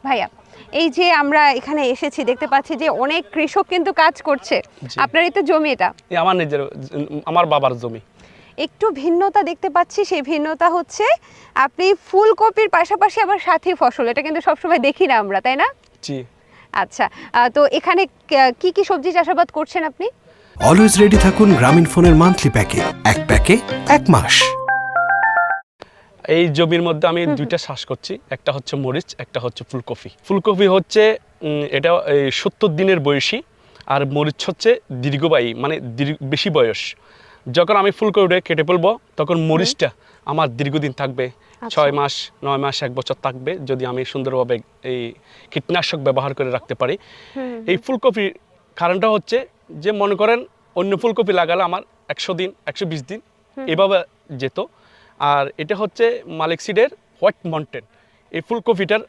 ভাইয়া, এই যে আমরা এখানে এসেছি দেখতে পাচ্ছি যে অনেক কৃষক কিন্তু কাজ করছে। আপনারই তো জমি এটা? আমার নিজের, আমার বাবার জমি। একটু ভিন্নতা দেখতে পাচ্ছি, সেই ভিন্নতা হচ্ছে আপনি ফুলকপির পাশাপাশি আবার সাথী ফসল, এটা কিন্তু সবসময় দেখি না আমরা, তাই না? জি। আচ্ছা, তো এখানে কি কি সবজি চাষাবাদ করছেন আপনি? অলওয়েজ রেডি থাকুন গ্রামীণ ফোনের মান্থলি প্যাকে, এক প্যাকে 1 মাস। এই জমির মধ্যে আমি দুইটা চাষ করছি, একটা হচ্ছে মরিচ, একটা হচ্ছে ফুলকপি। ফুলকপি হচ্ছে এটা 70 দিনের বয়সী, আর মরিচ হচ্ছে দীর্ঘবায়ী, মানে বেশি বয়স। যখন আমি ফুলকপিটা কেটে ফেলবো তখন মরিচটা আমার দীর্ঘদিন থাকবে, 6 মাস 9 মাস 1 বছর থাকবে, যদি আমি সুন্দরভাবে এই কীটনাশক ব্যবহার করে রাখতে পারি। এই ফুলকপির কারণটা হচ্ছে যে মনে করেন অন্য ফুলকপি লাগালে আমার 100 দিন 120 দিন এভাবে যেত, আর এটা হচ্ছে মালিক সিডের হোয়াইট মাউন্টেন। এই ফুলকপিটার